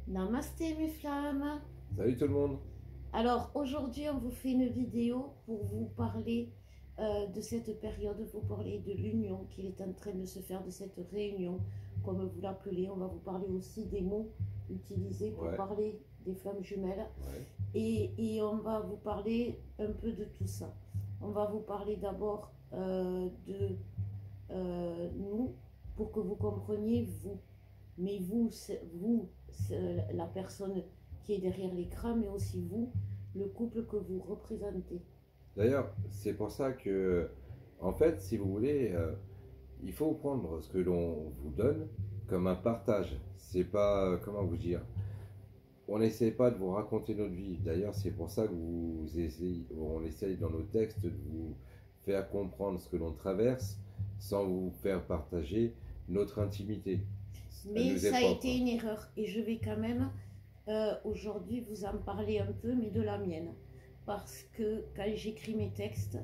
Namasté mes flammes. Salut tout le monde. Alors aujourd'hui on vous fait une vidéo pour vous parler de cette période, vous parler de l'union qu'il est en train de se faire, de cette réunion comme vous l'appelez. On va vous parler aussi des mots utilisés pour parler des flammes jumelles et on va vous parler un peu de tout ça. On va vous parler d'abord de nous pour que vous compreniez vous. Mais vous, la personne qui est derrière l'écran, mais aussi vous, le couple que vous représentez. D'ailleurs, c'est pour ça que, en fait, si vous voulez, il faut prendre ce que l'on vous donne comme un partage. C'est pas, comment vous dire, on n'essaie pas de vous raconter notre vie. D'ailleurs, c'est pour ça que on essaye dans nos textes de vous faire comprendre ce que l'on traverse sans vous faire partager notre intimité. Mais ça a été une erreur et je vais quand même aujourd'hui vous en parler un peu, mais de la mienne. Parce que quand j'écris mes textes,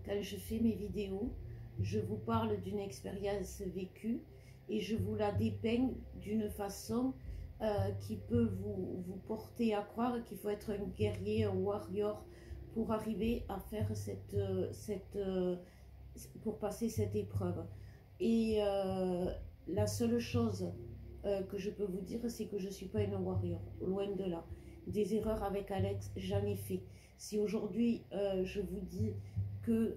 quand je fais mes vidéos, je vous parle d'une expérience vécue et je vous la dépeins d'une façon qui peut vous porter à croire qu'il faut être un guerrier, un warrior pour arriver à faire pour passer cette épreuve. Et la seule chose que je peux vous dire, c'est que je ne suis pas une warrior, loin de là. Des erreurs avec Alex, j'en ai fait. Si aujourd'hui je vous dis que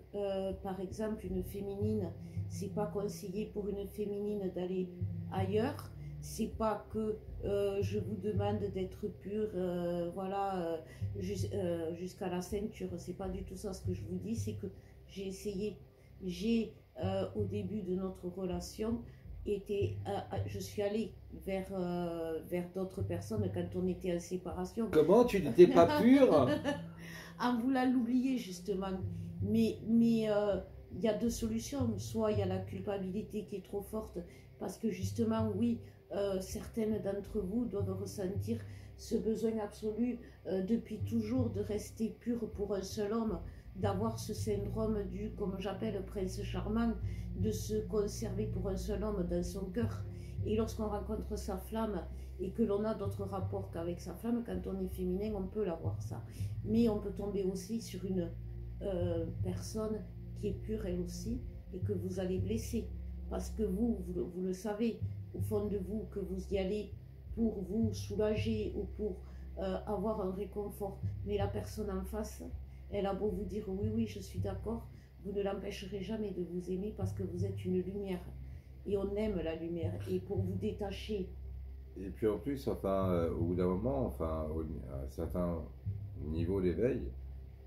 par exemple une féminine, c'est pas conseillé pour une féminine d'aller ailleurs, c'est pas que je vous demande d'être pure, voilà, jusqu'à la ceinture, c'est pas du tout ça ce que je vous dis, c'est que j'ai essayé, au début de notre relation, je suis allée vers d'autres personnes quand on était en séparation. Comment tu n'étais pas pure? En voulant l'oublier justement. Mais il y a deux solutions. Soit il y a la culpabilité qui est trop forte parce que justement, oui, certaines d'entre vous doivent ressentir ce besoin absolu depuis toujours de rester pure pour un seul homme, d'avoir ce syndrome du, comme j'appelle, prince charmant, de se conserver pour un seul homme dans son cœur. Et lorsqu'on rencontre sa flamme et que l'on a d'autres rapports qu'avec sa flamme, quand on est féminin, on peut l'avoir ça. Mais on peut tomber aussi sur une personne qui est pure elle aussi et que vous allez blesser. Parce que vous le savez, au fond de vous, que vous y allez pour vous soulager ou pour avoir un réconfort. Mais la personne en face, elle a beau vous dire oui, oui, je suis d'accord, vous ne l'empêcherez jamais de vous aimer parce que vous êtes une lumière. Et on aime la lumière. Et pour vous détacher. Et puis en plus, enfin, au bout d'un moment, enfin, à un certain niveau d'éveil,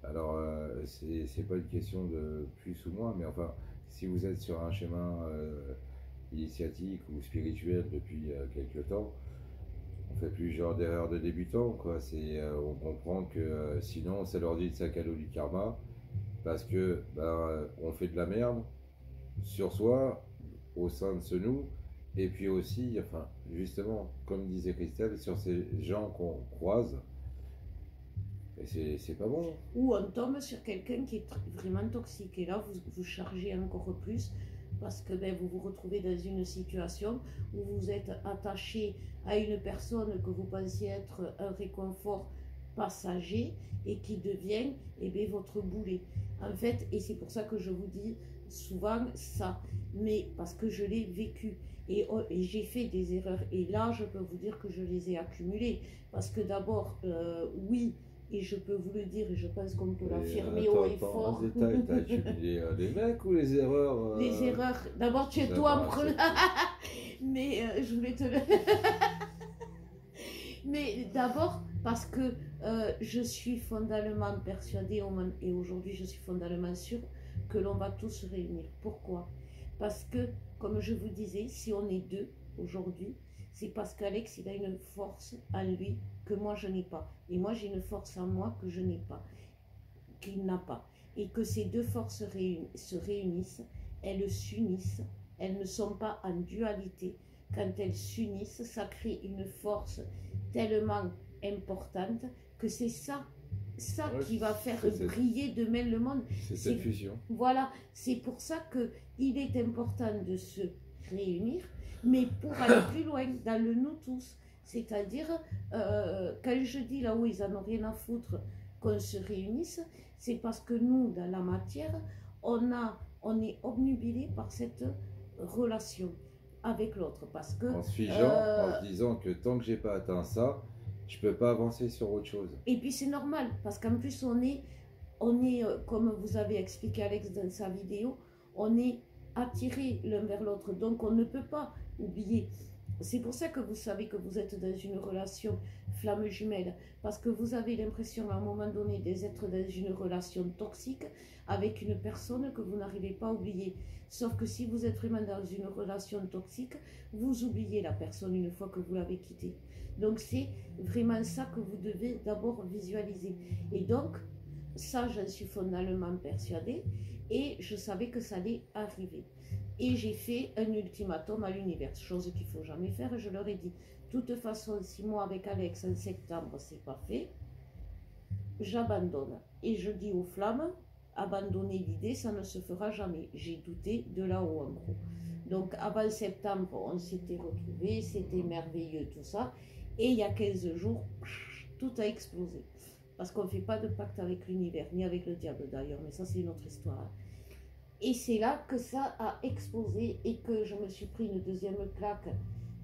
alors c'est pas une question de plus ou moins, mais enfin, si vous êtes sur un chemin initiatique ou spirituel depuis quelque temps, on fait plus genre d'erreur de débutant, quoi. On comprend que sinon, c'est l'ordi de sac à dos du karma, parce que on fait de la merde sur soi, au sein de ce nous, et puis aussi, enfin, justement, comme disait Christelle, sur ces gens qu'on croise, et c'est pas bon. Ou on tombe sur quelqu'un qui est vraiment toxique, et là, vous chargez encore plus, parce que vous vous retrouvez dans une situation où vous êtes attaché à une personne que vous pensiez être un réconfort passager et qui devient votre boulet. En fait, et c'est pour ça que je vous dis souvent ça, mais parce que je l'ai vécu et j'ai fait des erreurs et là je peux vous dire que je les ai accumulées parce que d'abord, oui, et je peux vous le dire, et je pense qu'on peut l'affirmer haut et fort. T'as accumulé les mecs ou les erreurs Les erreurs. D'abord, tu es toi en premier. Mais je voulais te le. Mais d'abord, parce que je suis fondamentalement persuadée, et aujourd'hui je suis fondamentalement sûre, que l'on va tous se réunir. Pourquoi? Parce que, comme je vous disais, si on est deux aujourd'hui, c'est parce qu'Alex, il a une force en lui que moi je n'ai pas. Et moi j'ai une force en moi que je n'ai pas, qu'il n'a pas. Et que ces deux forces se réunissent, elles s'unissent, elles ne sont pas en dualité. Quand elles s'unissent, ça crée une force tellement importante que c'est ça qui va faire briller demain le monde. C'est cette fusion. Voilà, c'est pour ça qu'il est important de se réunir, mais pour aller plus loin, dans le nous tous. C'est-à-dire, quand je dis là où ils en ont rien à foutre qu'on se réunisse, c'est parce que nous, dans la matière, on est obnubilé par cette relation avec l'autre. Parce que, En se figeant, en se disant que tant que j'ai pas atteint ça, je peux pas avancer sur autre chose. et puis c'est normal, parce qu'en plus comme vous avez expliqué Alex dans sa vidéo, on est attiré l'un vers l'autre, donc on ne peut pas oublier. C'est pour ça que vous savez que vous êtes dans une relation flamme jumelle, parce que vous avez l'impression à un moment donné d'être dans une relation toxique avec une personne que vous n'arrivez pas à oublier. Sauf que si vous êtes vraiment dans une relation toxique, vous oubliez la personne une fois que vous l'avez quittée. Donc c'est vraiment ça que vous devez d'abord visualiser. Et donc, ça, j'en suis fondamentalement persuadée, et je savais que ça allait arriver. Et j'ai fait un ultimatum à l'univers, chose qu'il ne faut jamais faire. Je leur ai dit, de toute façon, si moi avec Alex en septembre, c'est pas fait, j'abandonne. Et je dis aux flammes, abandonner l'idée, ça ne se fera jamais. J'ai douté de là-haut, en gros. Donc, avant septembre, on s'était retrouvés, c'était merveilleux, tout ça. Et il y a 15 jours, tout a explosé. Parce qu'on ne fait pas de pacte avec l'univers, ni avec le diable d'ailleurs, mais ça c'est une autre histoire. Et c'est là que ça a explosé et que je me suis pris une deuxième claque.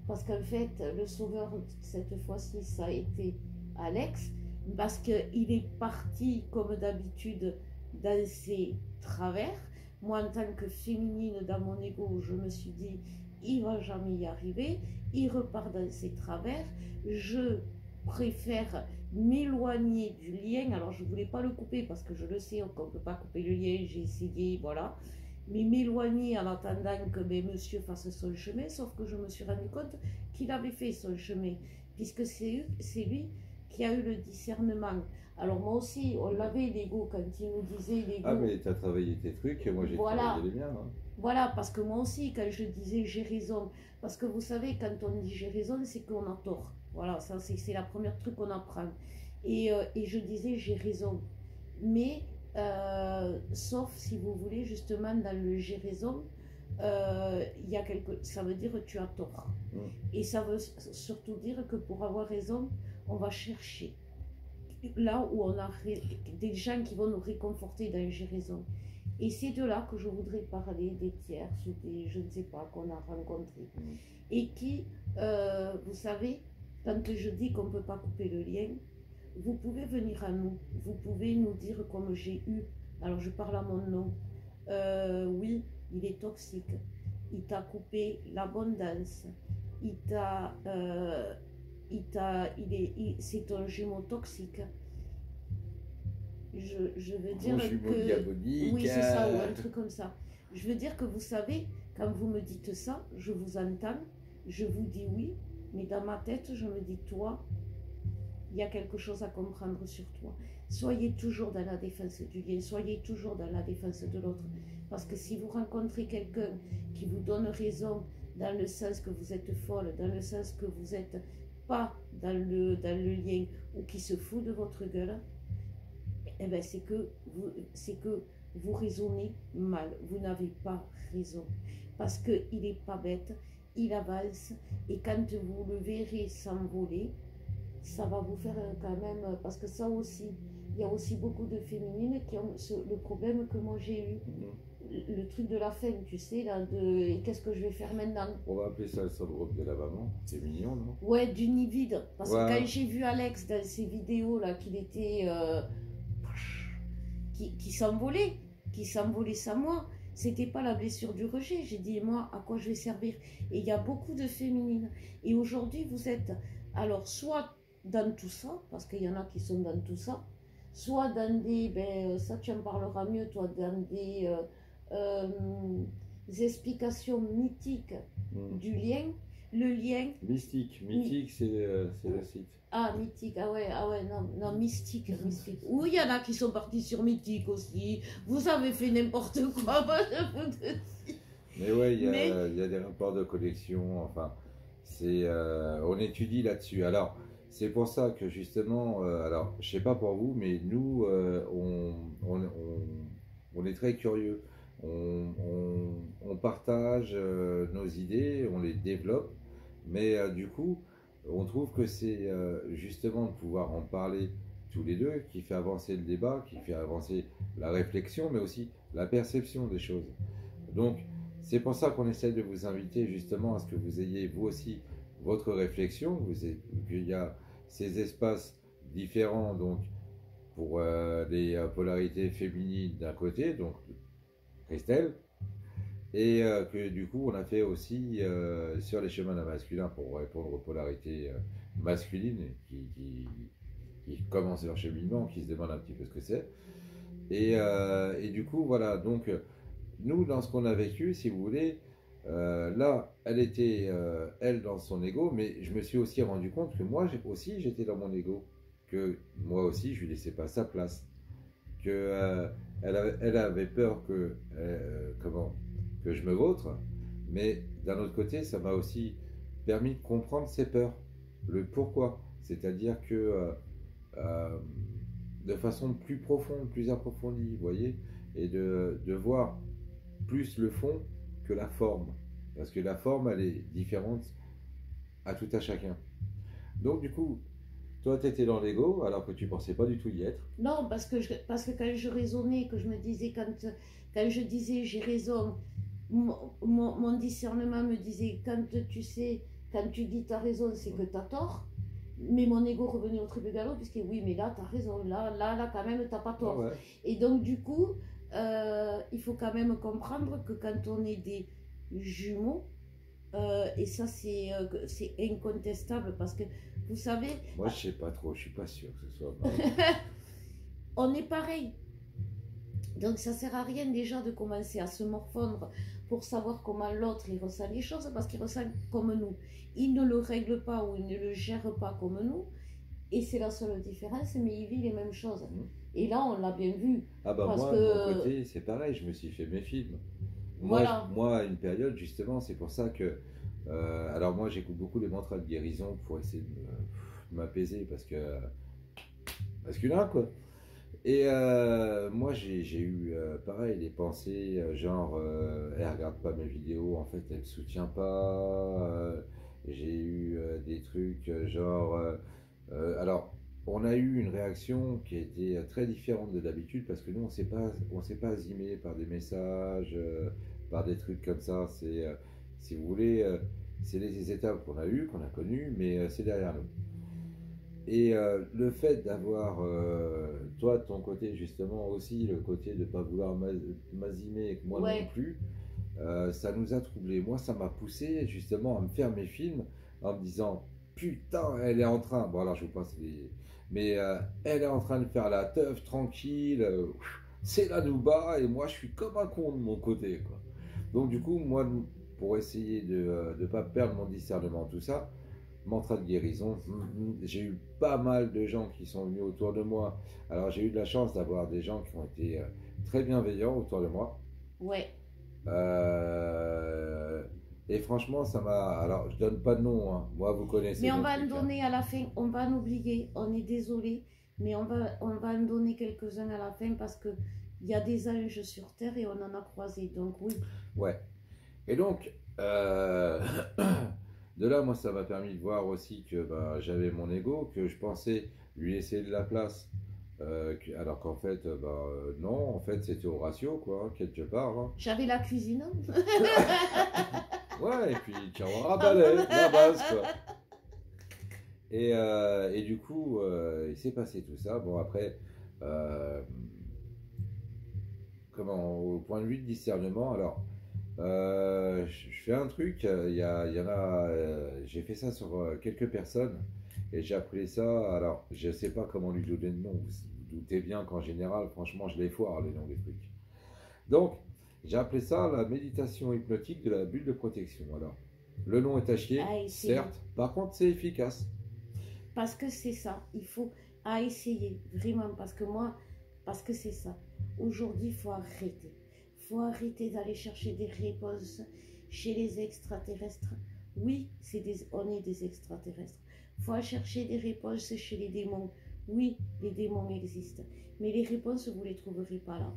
Parce qu'en fait, le sauveur, cette fois-ci, ça a été Alex. Parce qu'il est parti, comme d'habitude, dans ses travers. Moi, en tant que féminine, dans mon ego, je me suis dit, il va jamais y arriver. Il repart dans ses travers. Je préfère m'éloigner du lien. Alors, je ne voulais pas le couper parce que je le sais qu'on ne peut pas couper le lien. J'ai essayé, voilà. Mais m'éloigner en attendant que monsieur fasse son chemin. Sauf que je me suis rendu compte qu'il avait fait son chemin. Puisque c'est lui qui a eu le discernement. Alors, moi aussi, on l'avait l'ego quand il nous disait l'ego. Ah, mais tu as travaillé tes trucs et moi j'ai travaillé les miens. Hein. Voilà, parce que moi aussi, quand je disais j'ai raison, parce que vous savez, quand on dit j'ai raison, c'est qu'on a tort. Voilà, ça c'est la première truc qu'on apprend. Et je disais j'ai raison. Mais, sauf si vous voulez, justement, dans le j'ai raison, ça veut dire que tu as tort. Et ça veut surtout dire que pour avoir raison, on va chercher. Là où on a des gens qui vont nous réconforter dans j'ai raison. Et c'est de là que je voudrais parler des tierces ou des je ne sais pas qu'on a rencontrés. Et qui, vous savez, quand je dis qu'on ne peut pas couper le lien, vous pouvez venir à nous, vous pouvez nous dire comme j'ai eu, alors je parle à mon nom, oui, il est toxique, il t'a coupé l'abondance, c'est un jumeau toxique. Je veux dire que... diabolique. Oui, c'est ça, ou un truc comme ça. Je veux dire que vous savez, quand vous me dites ça, je vous entends, je vous dis oui, mais dans ma tête, je me dis, toi, il y a quelque chose à comprendre sur toi. Soyez toujours dans la défense du lien, soyez toujours dans la défense de l'autre. Parce que si vous rencontrez quelqu'un qui vous donne raison dans le sens que vous êtes folle, dans le sens que vous n'êtes pas dans le lien, ou qui se fout de votre gueule, eh ben c'est que vous raisonnez mal, vous n'avez pas raison. Parce qu'il n'est pas bête, il avance, et quand vous le verrez s'envoler, ça va vous faire quand même, parce que ça aussi, il y a aussi beaucoup de féminines qui ont le problème que moi j'ai eu. Le truc de la fin, tu sais, là, qu'est-ce que je vais faire maintenant? On va appeler ça le syndrome de la maman, c'est mignon, non? Ouais, du nid vide. Parce que quand j'ai vu Alex dans ses vidéos, là, qu'il était... qui s'envolait sans moi, c'était pas la blessure du rejet. J'ai dit, moi, à quoi je vais servir? Et il y a beaucoup de féminines. Et aujourd'hui, vous êtes, alors, soit dans tout ça, parce qu'il y en a qui sont dans tout ça, soit dans des, ça tu en parleras mieux, toi, dans des explications mythiques du lien. Le lien... Mystique, c'est le site. Ah, mythique, ah ouais, non, mystique. Oui, il y en a qui sont partis sur mythique aussi. Vous avez fait n'importe quoi, moi je vous dis. Mais ouais, il y a des rapports de collection, enfin, on étudie là-dessus. Alors, c'est pour ça que justement, alors, je sais pas pour vous, mais nous, on est très curieux. On partage nos idées, on les développe, mais du coup, on trouve que c'est justement de pouvoir en parler tous les deux qui fait avancer le débat, qui fait avancer la réflexion, mais aussi la perception des choses. Donc, c'est pour ça qu'on essaie de vous inviter justement à ce que vous ayez vous aussi votre réflexion, qu'il y a ces espaces différents, donc pour les polarités féminines d'un côté, donc Christelle, et que du coup on a fait aussi sur les chemins d'un masculin pour répondre aux polarités masculines qui commencent leur cheminement, qui se demandent un petit peu ce que c'est. Et du coup, voilà, donc nous, dans ce qu'on a vécu, si vous voulez, là, elle était, elle, dans son ego, mais je me suis aussi rendu compte que moi aussi, j'étais dans mon ego, que moi aussi, je lui laissais pas sa place, que elle avait peur que je me vautre, mais d'un autre côté, ça m'a aussi permis de comprendre ses peurs, le pourquoi, c'est-à-dire que euh, de façon plus profonde, plus approfondie, vous voyez, et de voir plus le fond que la forme. Parce que la forme, elle est différente à tout à chacun. Donc, du coup, toi, tu étais dans l'ego alors que tu pensais pas du tout y être. Non, parce que quand je raisonnais, que je me disais, quand je disais j'ai raison, mon discernement me disait quand tu sais, quand tu dis t'as raison, c'est que t'as tort. Mais mon ego revenait au triple galop, puisque oui, mais là, t'as raison, là, quand même, t'as pas Ah tort. ouais. Et donc, du coup, il faut quand même comprendre que quand on est des jumeaux, et ça, c'est incontestable, parce que, vous savez, Moi, je sais pas trop, je suis pas sûr que ce soit vrai. on est pareil. Donc, ça sert à rien déjà de commencer à se morfondre pour savoir comment l'autre il ressent les choses, parce qu'il ressent comme nous. Il ne le règle pas ou il ne le gère pas comme nous. Et c'est la seule différence, mais il vit les mêmes choses. Et là, on l'a bien vu. Ah bah parce moi, que... de mon côté, c'est pareil, je me suis fait mes films. Voilà. Moi, à une période, justement, c'est pour ça que... alors moi, j'écoute beaucoup les mantras de guérison pour essayer de m'apaiser, parce que... masculin, quoi. Et moi, j'ai eu, pareil, des pensées, genre, elle regarde pas mes vidéos, en fait, elle me soutient pas. J'ai eu des trucs, genre... alors, on a eu une réaction qui a été très différente de d'habitude, parce que nous, on s'est pas azimé par des messages, par des trucs comme ça. C'est, si vous voulez, c'est les étapes qu'on a eues, qu'on a connues, mais c'est derrière nous. Et le fait d'avoir, toi de ton côté justement aussi, le côté de ne pas vouloir m'azimer et que moi non Ouais. plus, ça nous a troublés. Moi, ça m'a poussé justement à me faire mes films en me disant, putain, elle est en train, bon alors je vous passe les... Mais elle est en train de faire la teuf tranquille, c'est la nouba et moi je suis comme un con de mon côté, quoi. Donc du coup, moi, pour essayer de ne pas perdre mon discernement, tout ça, mantra de guérison. J'ai eu pas mal de gens qui sont venus autour de moi. Alors j'ai eu de la chance d'avoir des gens qui ont été très bienveillants autour de moi. Ouais. Euh, et franchement, ça m'a... Alors je donne pas de nom, hein. Moi vous connaissez. Mais on mon va en truc, hein. donner à la fin. On va en oublier. On est désolé. Mais on va en donner quelques-uns à la fin parce que il y a des anges sur Terre et on en a croisé. Donc oui. Ouais. Et donc, de là, moi, ça m'a permis de voir aussi que bah, j'avais mon ego, que je pensais lui laisser de la place, alors qu'en fait, non, en fait, c'était au ratio, quoi, hein, quelque part. Hein. J'avais la cuisine. Ouais, et puis tu en rabalais, la base, quoi. Et du coup, il s'est passé tout ça. Bon, après, euh, comment, au point de vue de discernement, alors, je fais un truc, il y en a, j'ai fait ça sur quelques personnes et j'ai appelé ça, alors je sais pas comment lui donner le nom, vous doutez bien qu'en général, franchement, je les foire les noms des trucs. Donc, j'ai appelé ça la méditation hypnotique de la bulle de protection. Alors, le nom est à chier, certes, par contre, c'est efficace. Parce que c'est ça, il faut à essayer, vraiment, parce que c'est ça. Aujourd'hui, il faut arrêter. Il faut arrêter d'aller chercher des réponses chez les extraterrestres. Oui, on est des extraterrestres. Il faut chercher des réponses chez les démons. Oui, les démons existent. Mais les réponses, vous ne les trouverez pas là.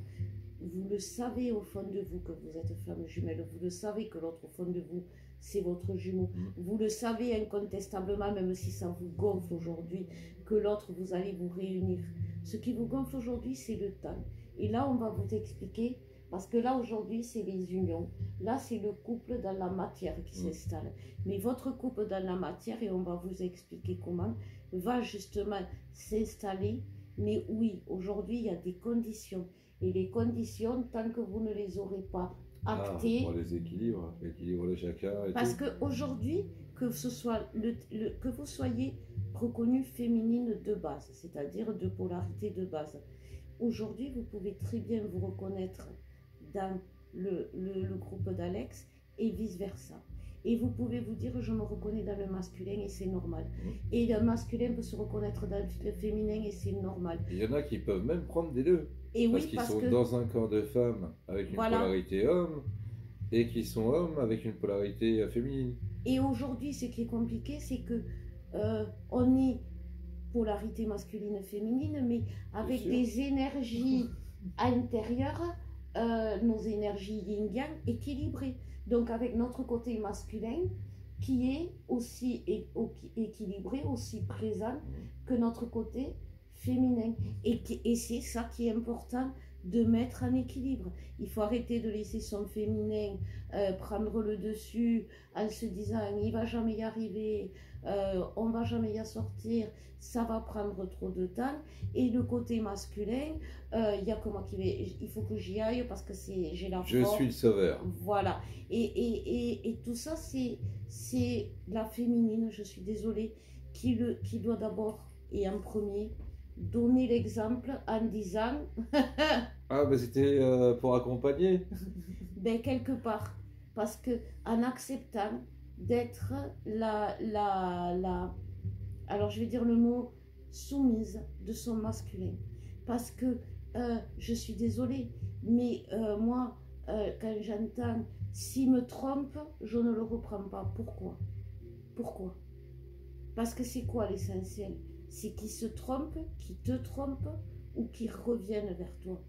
Vous le savez au fond de vous que vous êtes flamme jumelle. Vous le savez que l'autre au fond de vous c'est votre jumeau. Mm. Vous le savez incontestablement, même si ça vous gonfle aujourd'hui, que l'autre, vous allez vous réunir. Ce qui vous gonfle aujourd'hui, c'est le temps. Et là, on va vous expliquer, parce que là, aujourd'hui, c'est les unions. Là, c'est le couple dans la matière qui s'installe. Mais votre couple dans la matière, et on va vous expliquer comment, va justement s'installer. Mais oui, aujourd'hui, il y a des conditions. Et les conditions, tant que vous ne les aurez pas actées... Pour les équilibres, l'équilibre de chacun et parce tout. qu'aujourd'hui, que ce soit que vous soyez reconnue féminine de base, c'est-à-dire de polarité de base, aujourd'hui, vous pouvez très bien vous reconnaître dans le groupe d'Alex et vice-versa. Et vous pouvez vous dire, je me reconnais dans le masculin et c'est normal. Et le masculin peut se reconnaître dans le féminin et c'est normal. Il y en a qui peuvent même prendre des deux. Et parce oui, qu'ils parce sont que... dans un corps de femme avec une polarité homme et qui sont hommes avec une polarité féminine. Et aujourd'hui, ce qui est compliqué, c'est que on est polarité masculine-féminine, mais avec des énergies intérieures, nos énergies yin-yang équilibrées. Donc avec notre côté masculin qui est aussi équilibré, aussi présent que notre côté féminin. Et c'est ça qui est important de mettre en équilibre. Il faut arrêter de laisser son féminin prendre le dessus en se disant il va jamais y arriver, on va jamais y sortir, ça va prendre trop de temps. Et le côté masculin, il y a comment il faut que j'y aille parce que j'ai la force. Je suis le sauveur. Voilà. Et tout ça, c'est la féminine, je suis désolée, qui doit d'abord et en premier donner l'exemple en disant ah ben c'était pour accompagner. Ben quelque part, parce que en acceptant d'être alors je vais dire le mot soumise de son masculin, parce que je suis désolée, mais moi quand j'entends s'il me trompe, je ne le reprends pas. Pourquoi? Parce que c'est quoi l'essentiel? C'est qu'il se trompe, qu'il te trompe ou qu'il revienne vers toi.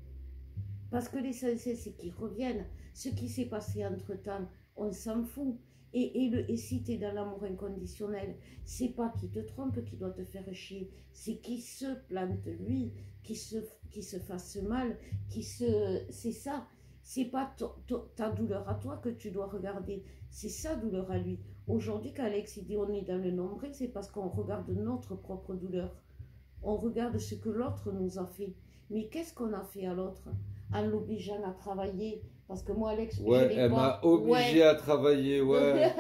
Parce que l'essentiel, c'est qu'ils reviennent. Ce qui s'est passé entre-temps, on s'en fout. Et si tu es dans l'amour inconditionnel, c'est pas qu'il te trompe qui doit te faire chier, c'est qu'il se plante lui, qu'il se fasse mal, c'est ça. C'est pas ta douleur à toi que tu dois regarder, c'est sa douleur à lui. Aujourd'hui, quand Alex dit on est dans le nombril, c'est parce qu'on regarde notre propre douleur. On regarde ce que l'autre nous a fait. Mais qu'est-ce qu'on a fait à l'autre en l'obligeant à travailler? Parce que moi, Alex, ouais, elle m'a obligé à travailler, ouais.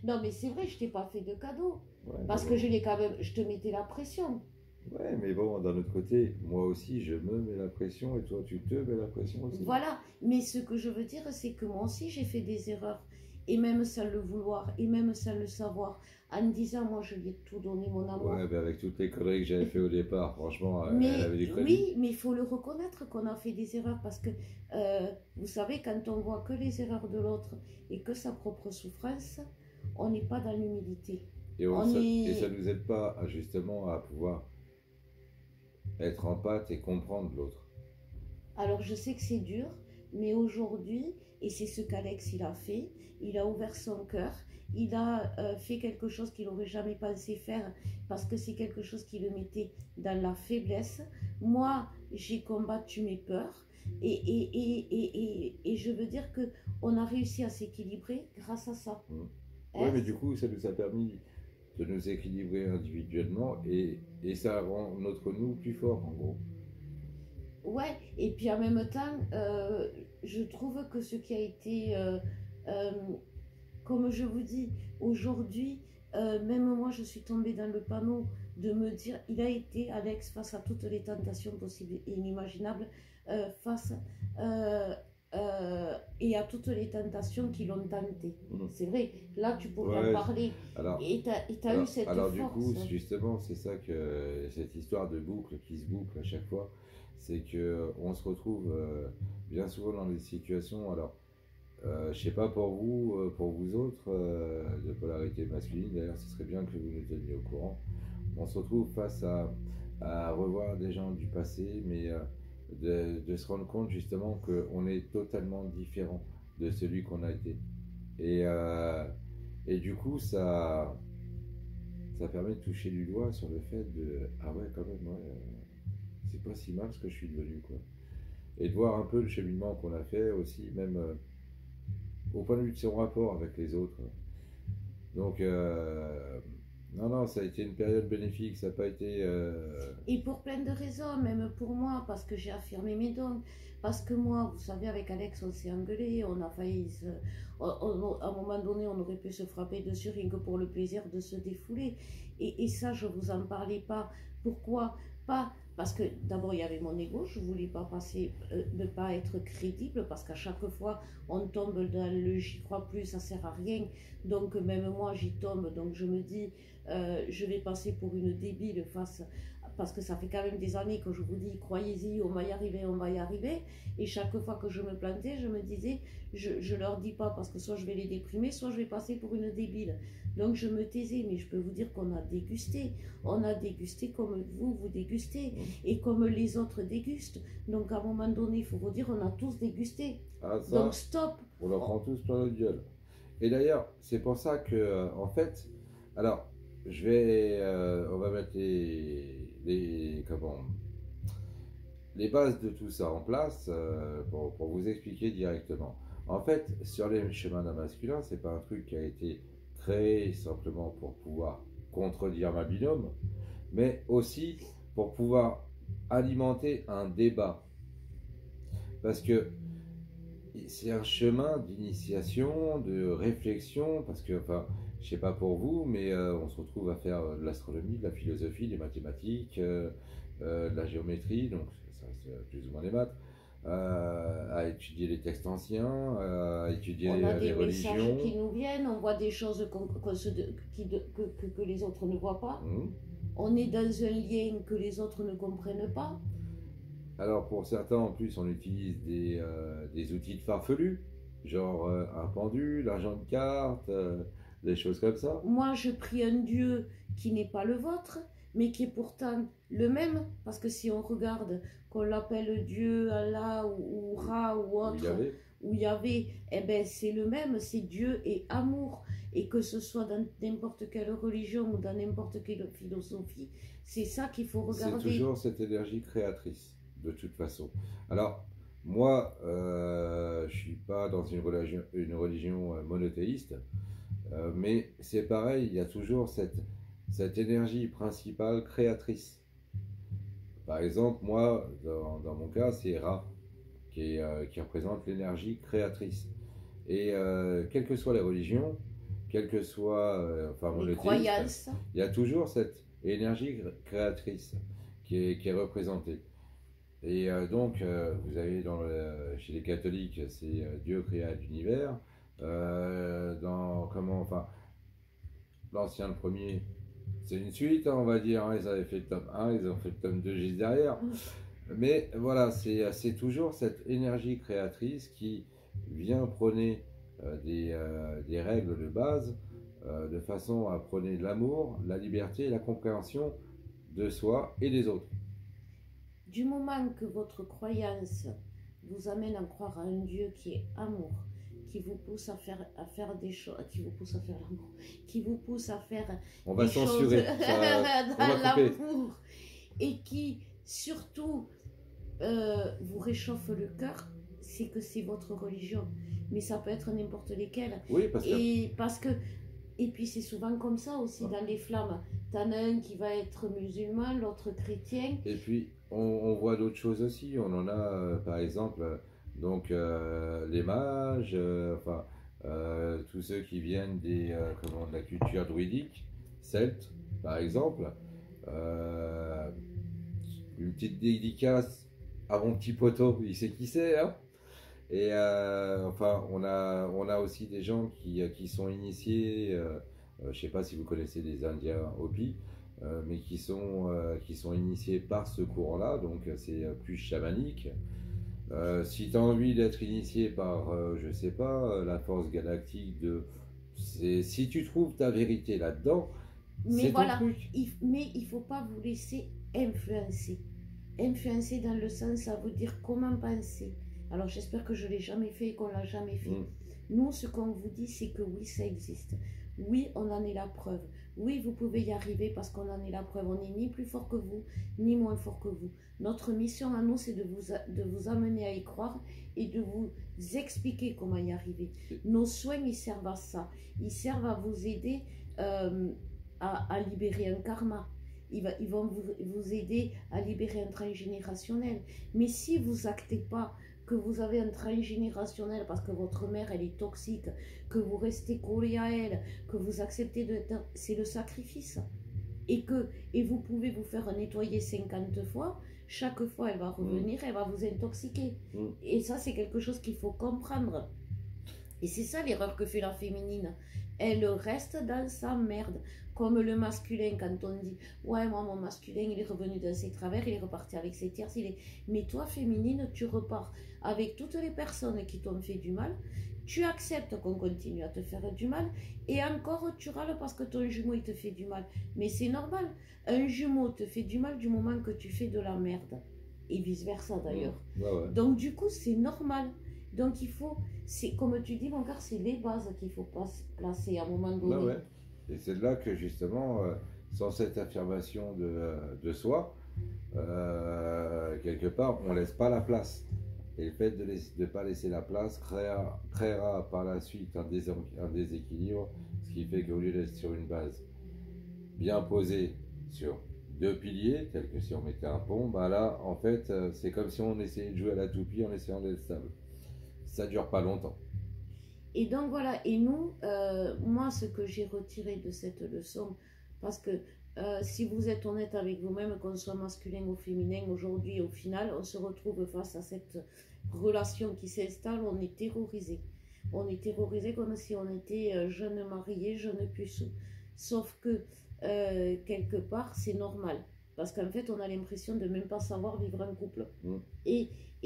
Non, mais c'est vrai, je t'ai pas fait de cadeau. Ouais, parce que je te mettais la pression. Ouais, mais bon, d'un autre côté, moi aussi, je me mets la pression et toi, tu te mets la pression aussi. Voilà, mais ce que je veux dire, c'est que moi aussi, j'ai fait des erreurs. Et même sans le vouloir, et même sans le savoir, en disant, moi, je lui ai tout donné, mon amour. Ouais, ben avec toutes les conneries que j'avais fait au départ, franchement, elle avait des conneries. Oui, mais il faut le reconnaître qu'on a fait des erreurs, parce que, vous savez, quand on voit que les erreurs de l'autre et que sa propre souffrance, on n'est pas dans l'humilité. Et ça nous aide pas, justement, à pouvoir être en pâte et comprendre l'autre. Alors, je sais que c'est dur, mais aujourd'hui, et c'est ce qu'Alex il a fait, il a ouvert son cœur, il a fait quelque chose qu'il n'aurait jamais pensé faire parce que c'est quelque chose qui le mettait dans la faiblesse. Moi, j'ai combattu mes peurs et je veux dire qu'on a réussi à s'équilibrer grâce à ça. Oui, mais du coup, ça nous a permis de nous équilibrer individuellement et ça rend notre nous plus fort, en gros. Ouais, et puis en même temps, je trouve que ce qui a été, comme je vous dis, aujourd'hui, même moi je suis tombée dans le panneau de me dire, il a été, Alex, face à toutes les tentations possibles et inimaginables, et à toutes les tentations qui l'ont tenté. C'est vrai, là tu pourrais en parler. Alors, et tu as eu cette force. Alors du coup, justement, c'est ça que cette histoire de boucle qui se boucle à chaque fois, c'est qu'on se retrouve bien souvent dans des situations, alors je sais pas pour vous autres, de polarité masculine, d'ailleurs ce serait bien que vous nous teniez au courant, on se retrouve face à revoir des gens du passé, mais de se rendre compte justement qu'on est totalement différent de celui qu'on a été. Et du coup, ça permet de toucher du doigt sur le fait de ah ouais, quand même, ouais, c'est pas si mal ce que je suis devenu, quoi. Et de voir un peu le cheminement qu'on a fait aussi, même au point de vue de son rapport avec les autres. Donc, non, non, ça a été une période bénéfique, ça n'a pas été. Et pour plein de raisons, même pour moi, parce que j'ai affirmé mes dons. Parce que moi, vous savez, avec Alex, on s'est engueulé, on a failli à un moment donné, on aurait pu se frapper dessus rien que pour le plaisir de se défouler. Et ça, je vous en parlais pas. Pourquoi pas? Parce que d'abord, il y avait mon ego, je voulais pas passer, ne pas être crédible, parce qu'à chaque fois, on tombe dans le j'y crois plus, ça sert à rien. Donc, même moi, j'y tombe. Donc, je me dis, je vais passer pour une débile face, parce que ça fait quand même des années que je vous dis, croyez-y, on va y arriver, on va y arriver. Et chaque fois que je me plantais, je me disais, je leur dis pas parce que soit je vais les déprimer, soit je vais passer pour une débile. Donc je me taisais, mais je peux vous dire qu'on a dégusté. On a dégusté comme vous dégustez et comme les autres dégustent. Donc à un moment donné, il faut vous dire, on a tous dégusté. Ah, ça, Donc stop. on leur prend tous plein notre gueule. Et d'ailleurs, c'est pour ça que, en fait, alors, on va mettre les bases de tout ça en place pour vous expliquer directement. En fait, sur les chemins d'un masculin, c'est pas un truc qui a été créé simplement pour pouvoir contredire ma binôme, mais aussi pour pouvoir alimenter un débat. Parce que c'est un chemin d'initiation, de réflexion, parce que, enfin, je sais pas pour vous, mais on se retrouve à faire de l'astronomie, de la philosophie, des mathématiques, de la géométrie, donc ça reste plus ou moins des maths, à étudier les textes anciens, à étudier On a les des messages religions. qui nous viennent, on voit des choses que les autres ne voient pas. On est dans un lien que les autres ne comprennent pas. Alors pour certains, en plus, on utilise des outils de farfelus, genre un pendule, un jeu de cartes, des choses comme ça. Moi, je prie un Dieu qui n'est pas le vôtre, mais qui est pourtant le même, parce que si on regarde, qu'on l'appelle Dieu, Allah ou Ra ou autre, ou Yahvé, eh ben c'est le même, c'est Dieu et amour. Et que ce soit dans n'importe quelle religion ou dans n'importe quelle philosophie, c'est ça qu'il faut regarder. C'est toujours cette énergie créatrice, de toute façon. Alors, moi, je ne suis pas dans une religion monothéiste, mais c'est pareil, il y a toujours cette énergie principale créatrice. Par exemple, moi, dans mon cas, c'est Ra, qui représente l'énergie créatrice. Et quelles que soient les religions, quelles que soient les croyances, il y a toujours cette énergie créatrice qui est représentée. Et donc, vous avez chez les catholiques, c'est Dieu créa l'univers. L'ancien, le premier, c'est une suite, hein, on va dire. Hein, ils avaient fait le tome 1, ils ont fait le tome 2 juste derrière. Mais voilà, c'est toujours cette énergie créatrice qui vient prôner des règles de base de façon à prôner l'amour, la liberté et la compréhension de soi et des autres. Du moment que votre croyance vous amène à croire à un Dieu qui est amour, qui vous pousse à faire des choses, qui vous pousse à faire l'amour, qui vous pousse à faire on va censurer dans l'amour, et qui surtout vous réchauffe le cœur, c'est que c'est votre religion. Mais ça peut être n'importe lesquelles. Oui, et puis c'est souvent comme ça aussi dans les flammes. T'en as un qui va être musulman, l'autre chrétien. Et puis on voit d'autres choses aussi. On en a par exemple les mages, tous ceux qui viennent de la culture druidique, celtes par exemple. Une petite dédicace à mon petit poteau, il sait qui c'est, hein. Et on a aussi des gens qui sont initiés, je sais pas si vous connaissez les Indiens Hopi, mais qui sont initiés par ce courant-là, donc c'est plus chamanique. Si tu as envie d'être initié par, je sais pas, la force galactique, si tu trouves ta vérité là-dedans, mais voilà, ton truc. Mais il faut pas vous laisser influencer. Influencer dans le sens, ça veut dire comment penser. Alors j'espère que je ne l'ai jamais fait et qu'on ne l'a jamais fait. Nous, ce qu'on vous dit, c'est que oui, ça existe. Oui, on en est la preuve. Oui, vous pouvez y arriver parce qu'on en est la preuve. On n'est ni plus fort que vous, ni moins fort que vous. Notre mission à nous, c'est de vous amener à y croire et de vous expliquer comment y arriver. Nos soins, ils servent à ça. Ils servent à vous aider euh, à libérer un karma. Ils vont vous aider à libérer un train générationnel. Mais si vous actez pas que vous avez un train générationnel parce que votre mère, elle est toxique, que vous restez collé à elle, que vous acceptez de... C'est le sacrifice. Et vous pouvez vous faire nettoyer 50 fois, chaque fois elle va revenir, elle va vous intoxiquer. Et ça, c'est quelque chose qu'il faut comprendre. Et c'est ça l'erreur que fait la féminine. Elle reste dans sa merde. Comme le masculin, quand on dit ouais, moi mon masculin il est revenu dans ses travers, il est reparti avec ses tierces. Mais toi, féminine, tu repars avec toutes les personnes qui t'ont fait du mal. Tu acceptes qu'on continue à te faire du mal. Et encore, tu râles parce que ton jumeau il te fait du mal. Mais c'est normal. Un jumeau te fait du mal du moment que tu fais de la merde. Et vice versa d'ailleurs. Ouais. Donc du coup, c'est normal. Donc il faut, c'est comme tu dis mon gars, c'est les bases qu'il faut placer à un moment donné. Ouais. Et c'est là que justement, sans cette affirmation de soi, quelque part, on ne laisse pas la place. Et le fait de ne pas laisser la place créera par la suite un déséquilibre, ce qui fait qu'au lieu d'être sur une base bien posée sur deux piliers, tels que si on mettait un pont, bah là, en fait, c'est comme si on essayait de jouer à la toupie en essayant d'être stable. Ça dure pas longtemps. Et donc voilà, et nous, moi, ce que j'ai retiré de cette leçon, parce que si vous êtes honnête avec vous-même, qu'on soit masculin ou féminin, aujourd'hui, au final, on se retrouve face à cette relation qui s'installe, on est terrorisé. On est terrorisé comme si on était jeune marié, jeune puceau. Sauf que, quelque part, c'est normal. Parce qu'en fait, on a l'impression de même pas savoir vivre en couple.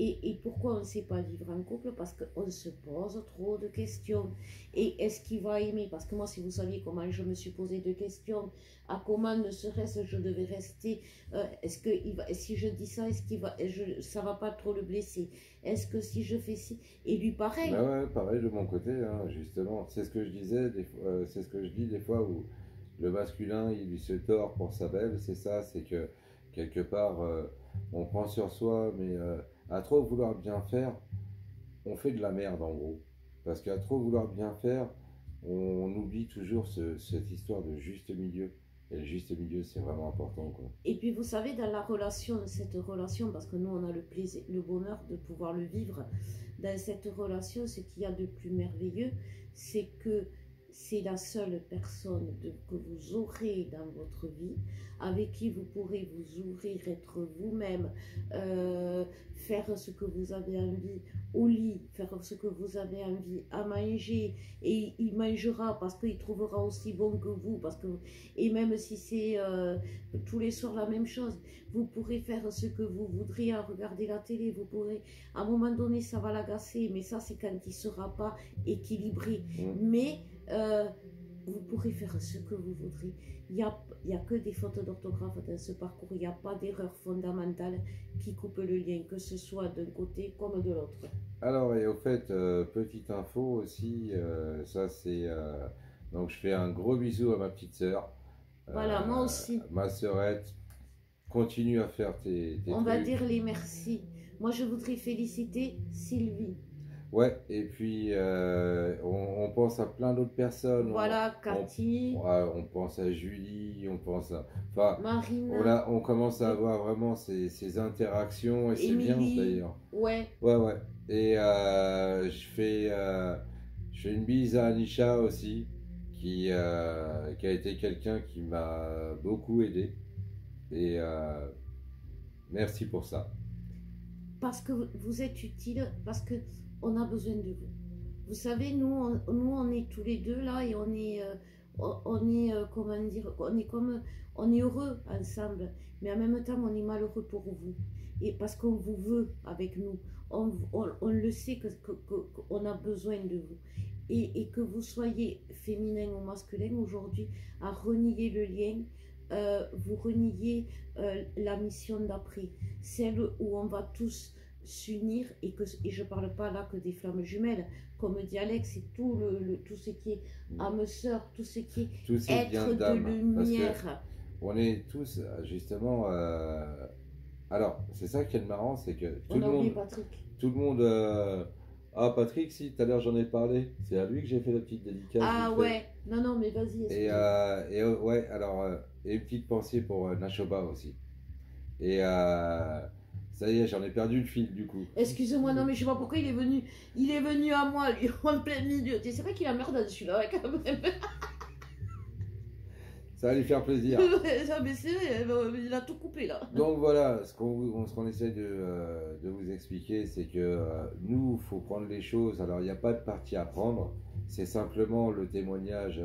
Et pourquoi on ne sait pas vivre en couple? Parce qu'on se pose trop de questions. Et est-ce qu'il va aimer? Parce que moi, si vous saviez comment je me suis posé de questions, à comment ne serait-ce je devais rester, est-ce que si je dis ça, est-ce qu'il va, ça va pas trop le blesser? Est-ce que si je fais ci, et lui pareil. Bah ouais, pareil de mon côté, hein, justement. C'est ce que je disais, c'est ce que je dis des fois où le masculin il se tord pour sa belle, c'est ça, c'est que quelque part on prend sur soi, mais à trop vouloir bien faire, on fait de la merde en gros. Parce qu'à trop vouloir bien faire, on oublie toujours cette histoire de juste milieu. Et le juste milieu, c'est vraiment important, quoi. Et puis vous savez, dans la relation, cette relation, parce que nous on a le plaisir, le bonheur de pouvoir le vivre, dans cette relation, ce qu'il y a de plus merveilleux, c'est que c'est la seule personne que vous aurez dans votre vie, avec qui vous pourrez vous ouvrir, être vous-même, faire ce que vous avez envie au lit, faire ce que vous avez envie à manger, et il mangera parce qu'il trouvera aussi bon que vous, parce que, et même si c'est tous les soirs la même chose, vous pourrez faire ce que vous voudriez à regarder la télé, vous pourrez, à un moment donné ça va l'agacer, mais ça c'est quand il ne sera pas équilibré, mais vous pourrez faire ce que vous voudrez. Il n'y a que des fautes d'orthographe dans ce parcours, il n'y a pas d'erreur fondamentale qui coupe le lien, que ce soit d'un côté comme de l'autre. Alors, et au fait, petite info aussi, ça c'est... donc je fais un gros bisou à ma petite sœur. Voilà, moi aussi. Ma sœurette, continue à faire tes On va dire les merci. Moi je voudrais féliciter Sylvie. Ouais, et puis on pense à plein d'autres personnes. Voilà, Cathy. On pense à Julie, on pense à... Enfin, Marina. on commence à avoir vraiment ces interactions et c'est bien d'ailleurs. Ouais. Ouais. Et je fais une bise à Anisha aussi, qui a été quelqu'un qui m'a beaucoup aidé. Et merci pour ça. Parce que vous êtes utile, parce que on a besoin de vous. Vous savez, nous on est tous les deux là et on est comment dire, on est heureux ensemble, mais en même temps on est malheureux pour vous. Et parce qu'on vous veut avec nous, on le sait qu'on a besoin de vous. Et que vous soyez féminin ou masculin aujourd'hui, à renier le lien, vous reniez la mission d'après, celle où on va tous s'unir et je parle pas là que des flammes jumelles, comme dit Alex, c'est tout ce qui est âme sœur, tout ce qui est Tous ces biens être de d'âme. Parce que lumière. on est tous, justement. Alors, c'est ça qui est marrant, c'est que On a oublié Patrick. tout le monde. Ah, Patrick, si, tout à l'heure j'en ai parlé. C'est à lui que j'ai fait la petite dédicace. Ah vite fait. ouais, non, mais vas-y, Ouais, alors, et une petite pensée pour Nashoba aussi. Et ça y est, j'en ai perdu le fil du coup. excusez-moi, non, mais je sais pas pourquoi il est venu à moi, lui, en plein milieu. C'est vrai qu'il a merdé celui-là, quand même. Ça va lui faire plaisir. Ça, mais c'est vrai, il a tout coupé, là. Donc voilà, ce qu'on essaie de vous expliquer, c'est que nous, il faut prendre les choses. Alors, il n'y a pas de parti à prendre. C'est simplement le témoignage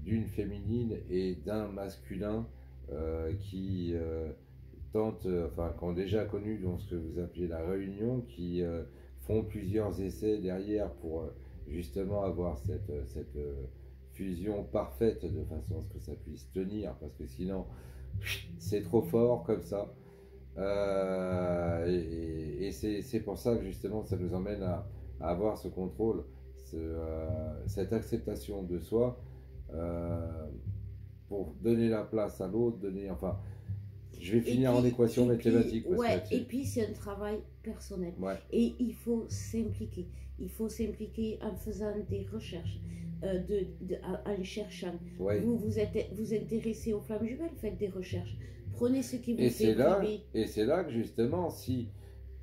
d'une féminine et d'un masculin qui tentent, enfin, qui ont déjà connu donc, ce que vous appelez la réunion, qui font plusieurs essais derrière pour justement avoir cette fusion parfaite de façon à ce que ça puisse tenir, parce que sinon, c'est trop fort comme ça. Et c'est pour ça que justement ça nous emmène à avoir ce contrôle, cette acceptation de soi pour donner la place à l'autre, enfin, je vais finir en équation mathématique. Ouais, et puis c'est un travail personnel. Ouais. Et il faut s'impliquer. Il faut s'impliquer en faisant des recherches, en les cherchant. Ouais. Vous intéressez aux flammes jumelles, faites des recherches. Prenez ce qui vous Et fait vibrer. Et c'est là que justement, si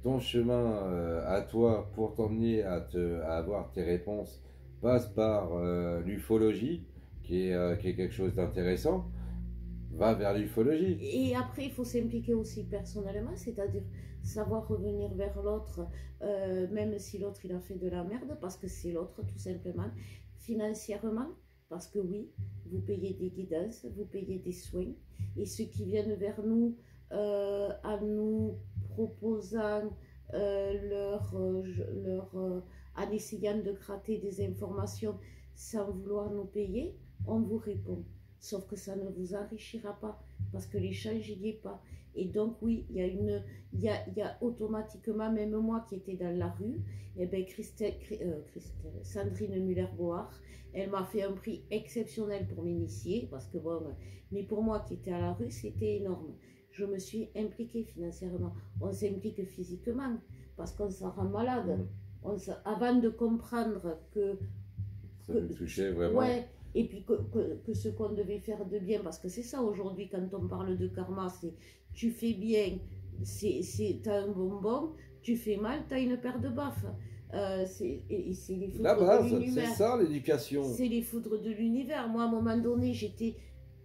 ton chemin à toi pour t'emmener à avoir tes réponses passe par l'ufologie, qui est quelque chose d'intéressant, va vers l'ufologie. Et après, il faut s'impliquer aussi personnellement, c'est-à-dire savoir revenir vers l'autre, même si l'autre il a fait de la merde, parce que c'est l'autre tout simplement. Financièrement, parce que oui, vous payez des guidances, vous payez des soins, et ceux qui viennent vers nous en nous proposant en essayant de gratter des informations sans vouloir nous payer, on vous répond. Sauf que ça ne vous enrichira pas, parce que l'échange n'y est pas. Et donc oui, il y a automatiquement, même moi qui étais dans la rue, eh ben Sandrine Muller-Board, elle m'a fait un prix exceptionnel pour m'initier, parce que bon, mais pour moi qui étais à la rue, c'était énorme. Je me suis impliquée financièrement. On s'implique physiquement, parce qu'on s'en rend malade. Avant de comprendre que... Ça nous touchait vraiment. Ouais, et puis que ce qu'on devait faire de bien, parce que c'est ça aujourd'hui quand on parle de karma, c'est tu fais bien, t'as un bonbon, tu fais mal, t'as une paire de baffes. C'est les foudres la base, de l'univers. c'est ça l'éducation. C'est les foudres de l'univers. Moi, à un moment donné, j'étais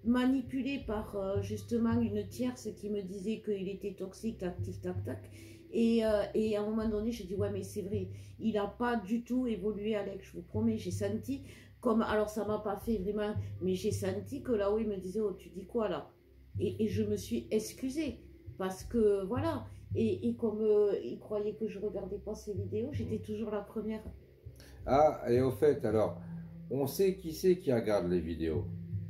manipulée par justement une tierce qui me disait qu'il était toxique, tac, tic, tac, tac. Et à un moment donné, j'ai dit, ouais, mais c'est vrai, il n'a pas du tout évolué, Alex, je vous promets, j'ai senti... Comme, alors ça m'a pas fait vraiment, mais j'ai senti que là-haut il me disait, oh tu dis quoi là, et je me suis excusée, parce que voilà, et comme il croyait que je regardais pas ses vidéos, j'étais toujours la première. Ah, et au fait, alors, on sait qui c'est qui regarde les vidéos.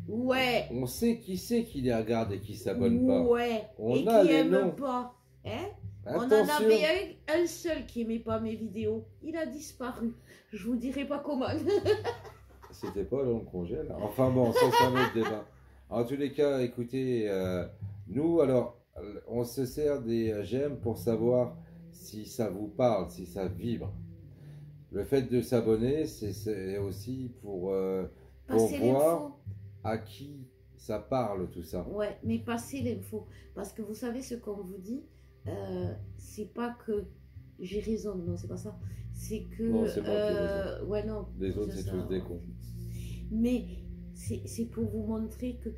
Ouais. On sait qui c'est qui les regarde et qui s'abonne pas. Ouais. On et a qui les aime noms. pas. Hein? Attention. On en avait un seul qui aimait pas mes vidéos, il a disparu, je vous dirai pas comment. C'était pas dans le congé là. Enfin bon, ça c'est un autre débat. En tous les cas, écoutez, nous alors, on se sert des j'aime pour savoir si ça vous parle, si ça vibre. Le fait de s'abonner, c'est aussi pour voir à qui ça parle tout ça. Ouais, mais passez l'info. Parce que vous savez ce qu'on vous dit, c'est pas que j'ai raison, non, c'est pas ça. C'est que... Non, c'est moi qui ai raison. Ouais, non. Les autres, c'est tous des cons. Mais c'est pour vous montrer que,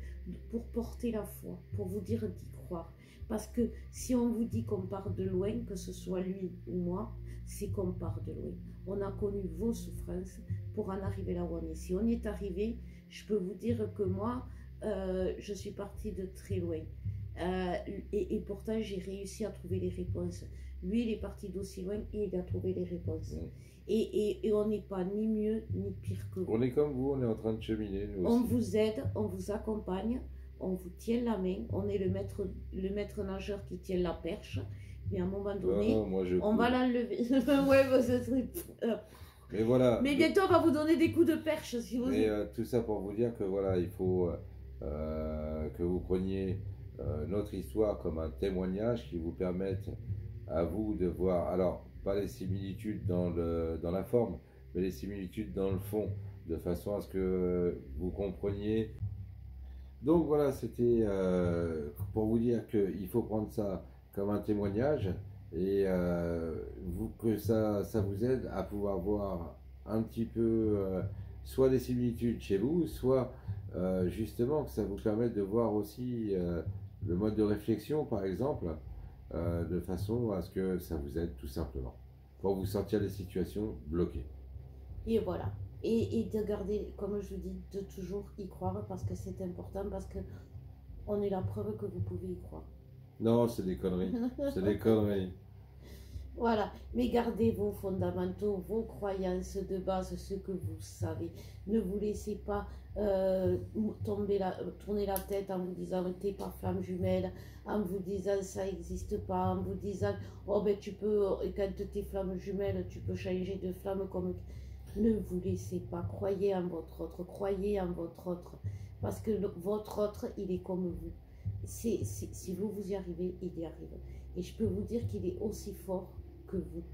pour porter la foi, pour vous dire d'y croire. Parce que si on vous dit qu'on part de loin, que ce soit lui ou moi, c'est qu'on part de loin. On a connu vos souffrances pour en arriver là où on est. Si on y est arrivé, je peux vous dire que moi, je suis partie de très loin. Et pourtant, j'ai réussi à trouver les réponses. Lui, il est parti d'aussi loin et il a trouvé les réponses. Mmh. Et on n'est pas ni mieux ni pire que vous. On est comme vous, on est en train de cheminer, nous on aussi. vous aide, on vous accompagne, on vous tient la main, on est le maître nageur qui tient la perche, Mais à un moment Non, donné, non, moi je on va cours. l'enlever. Ouais, bah, ça serait... Mais voilà. Mais bientôt, on va vous donner des coups de perche si vous... Mais tout ça pour vous dire que voilà, il faut que vous preniez notre histoire comme un témoignage qui vous permette à vous de voir, alors pas les similitudes dans la forme, mais les similitudes dans le fond, de façon à ce que vous compreniez. Donc voilà, c'était pour vous dire qu'il faut prendre ça comme un témoignage et que ça vous aide à pouvoir voir un petit peu soit des similitudes chez vous, soit justement que ça vous permette de voir aussi le mode de réflexion, par exemple, de façon à ce que ça vous aide tout simplement pour vous sortir des situations bloquées. Et voilà. Et de garder, comme je vous dis, de toujours y croire parce que c'est important, parce que on est la preuve que vous pouvez y croire. Non, c'est des conneries. C'est des conneries. Voilà, mais gardez vos fondamentaux, vos croyances de base, ce que vous savez. Ne vous laissez pas tourner la tête en vous disant t'es pas flamme jumelle, en vous disant ça n'existe pas, en vous disant oh ben tu peux, quand t'es flamme jumelle, tu peux changer de flamme comme... Ne vous laissez pas, croyez en votre autre, croyez en votre autre, parce que votre autre, il est comme vous. Si vous y arrivez, il y arrive. Et je peux vous dire qu'il est aussi fort que vous,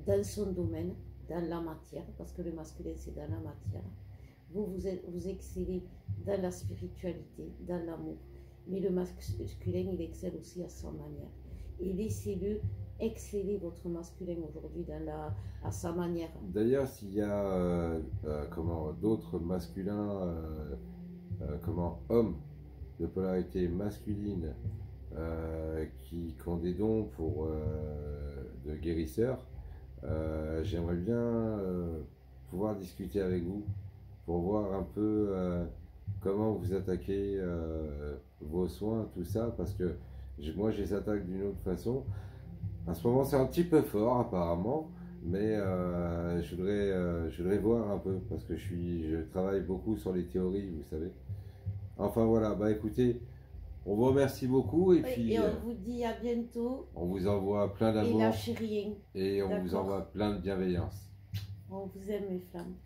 dans son domaine, dans la matière, parce que le masculin c'est dans la matière. Vous excellez dans la spiritualité, dans l'amour, mais le masculin il excelle aussi à sa manière. Et laissez-le exceller votre masculin aujourd'hui à sa manière. D'ailleurs, s'il y a d'autres masculins, hommes de polarité masculine qui ont des dons de guérisseurs, j'aimerais bien pouvoir discuter avec vous pour voir un peu comment vous attaquez vos soins, tout ça, parce que moi je les attaque d'une autre façon. En ce moment, c'est un petit peu fort apparemment, mais je voudrais voir un peu parce que je travaille beaucoup sur les théories, vous savez. Enfin voilà, bah écoutez, on vous remercie beaucoup et Oui, puis et on vous dit à bientôt. on vous envoie plein Et d'amour lâchez rien. et on vous D'accord. envoie plein de bienveillance. On vous aime, mes flammes.